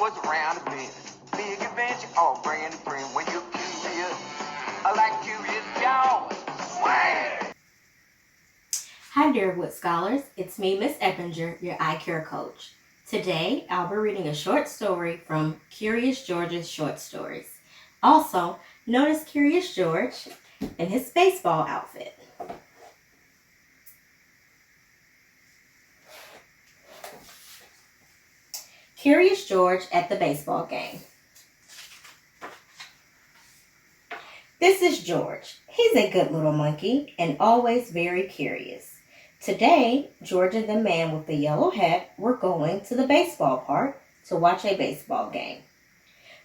boys around the bend. Big adventure or bring a friend when you're curious. I like Curious George. Swag! Hi Deerwood Scholars, it's me, Miss Eppinger, your eye care coach. Today, I'll be reading a short story from Curious George's Short Stories. Also, notice Curious George in his baseball outfit. Curious George at the baseball game. This is George. He's a good little monkey and always very curious. Today, George and the man with the yellow hat were going to the baseball park to watch a baseball game.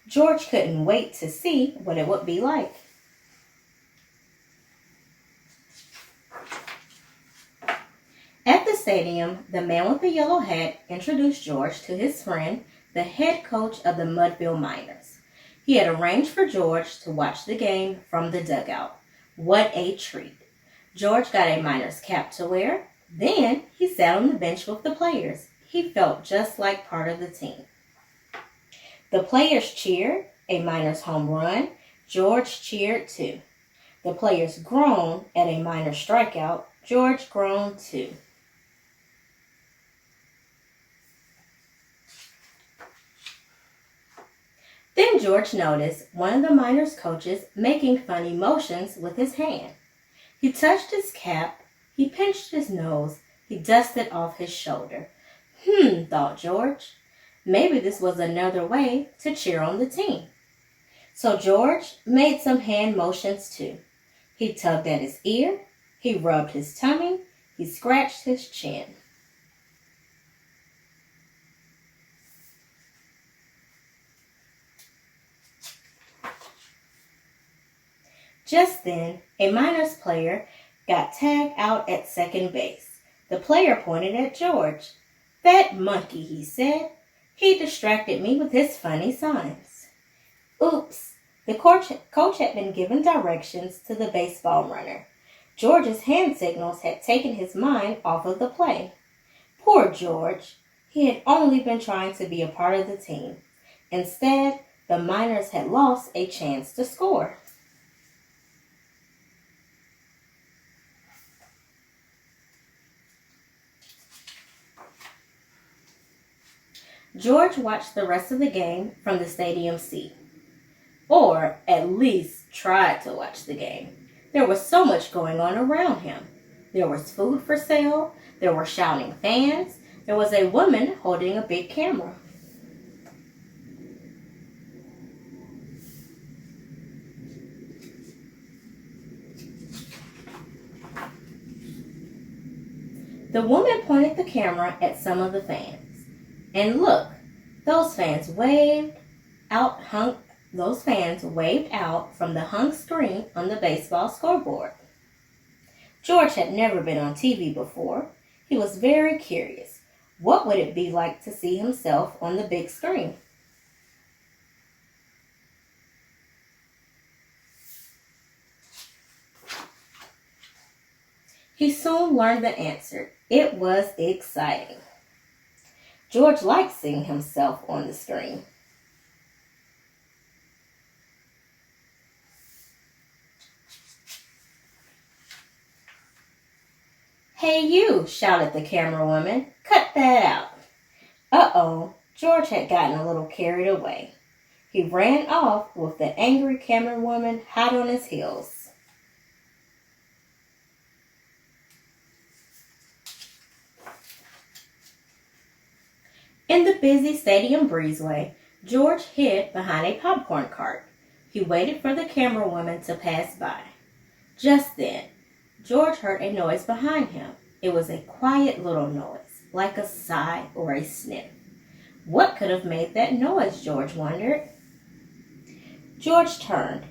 George couldn't wait to see what it would be like. At the stadium, the man with the yellow hat introduced George to his friend, the head coach of the Mudville Miners. He had arranged for George to watch the game from the dugout. What a treat! George got a Miners cap to wear. Then he sat on the bench with the players. He felt just like part of the team. The players cheered a Miners home run. George cheered too. The players groaned at a Miners strikeout. George groaned too. Then George noticed one of the Miners' coaches making funny motions with his hand. He touched his cap, he pinched his nose, he dusted off his shoulder. Thought George. Maybe this was another way to cheer on the team. So George made some hand motions too. He tugged at his ear, he rubbed his tummy, he scratched his chin. Just then, a Miners player got tagged out at second base. The player pointed at George. "That monkey," he said. "He distracted me with his funny signs." Oops! The coach had been given directions to the baseball runner. George's hand signals had taken his mind off of the play. Poor George! He had only been trying to be a part of the team. Instead, the Miners had lost a chance to score. George watched the rest of the game from the stadium seat. Or at least tried to watch the game. There was so much going on around him. There was food for sale. There were shouting fans. There was a woman holding a big camera. The woman pointed the camera at some of the fans. And look, those fans waved out from the hung screen on the baseball scoreboard. George had never been on TV before. He was very curious. What would it be like to see himself on the big screen? He soon learned the answer. It was exciting. George liked seeing himself on the screen. "Hey you," shouted the camera woman. "Cut that out." Uh-oh, George had gotten a little carried away. He ran off with the angry camera woman hot on his heels. In the busy stadium breezeway, George hid behind a popcorn cart. He waited for the camera woman to pass by. Just then, George heard a noise behind him. It was a quiet little noise, like a sigh or a sniff. What could have made that noise, George wondered. George turned.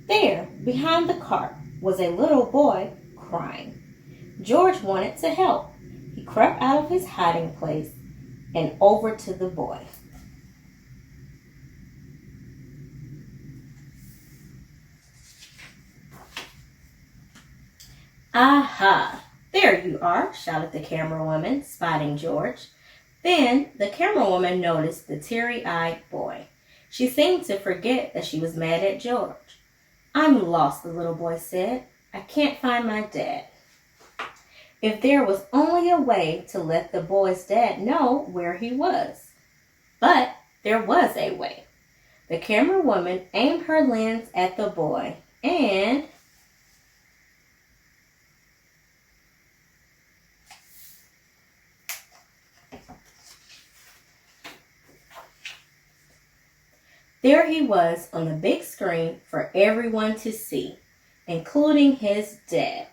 There, behind the cart, was a little boy crying. George wanted to help. He crept out of his hiding place and over to the boy. "Aha! There you are," shouted the camera woman, spotting George. Then the camerawoman noticed the teary-eyed boy. She seemed to forget that she was mad at George. "I'm lost," the little boy said. "I can't find my dad." If there was only a way to let the boy's dad know where he was. But there was a way. The camera woman aimed her lens at the boy and there he was on the big screen for everyone to see, including his dad.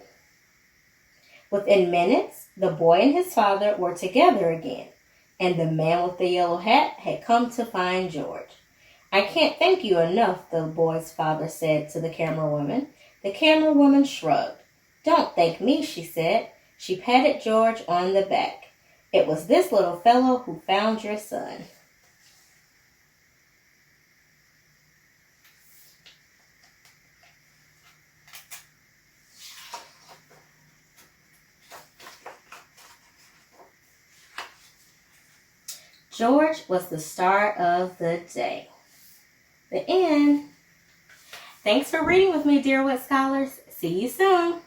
Within minutes, the boy and his father were together again, and the man with the yellow hat had come to find George. "I can't thank you enough," the boy's father said to the camera woman. The camera woman shrugged. "Don't thank me," she said. She patted George on the back. "It was this little fellow who found your son." George was the star of the day. The end. Thanks for reading with me, Deerwood Scholars. See you soon.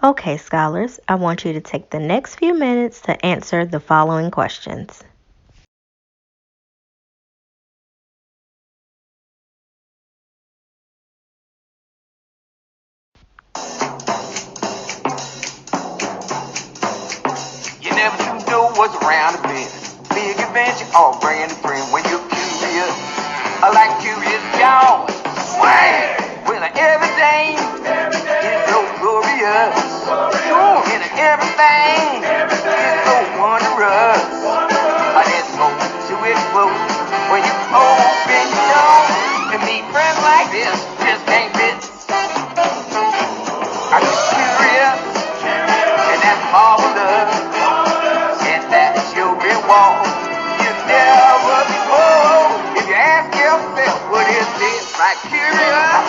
Okay, scholars, I want you to take the next few minutes to answer the following questions. You never do know what's around the bend. Big adventure, all bringing a friend when you're curious. I like curious George. Swing! When everything is so glorious. When everything is so wondrous. There's more to it close when you open your door and meet friends like this. Just can't miss. I'm just curious, and that's marvelous. And that's your reward. You never be bored if you ask yourself what is this like curious.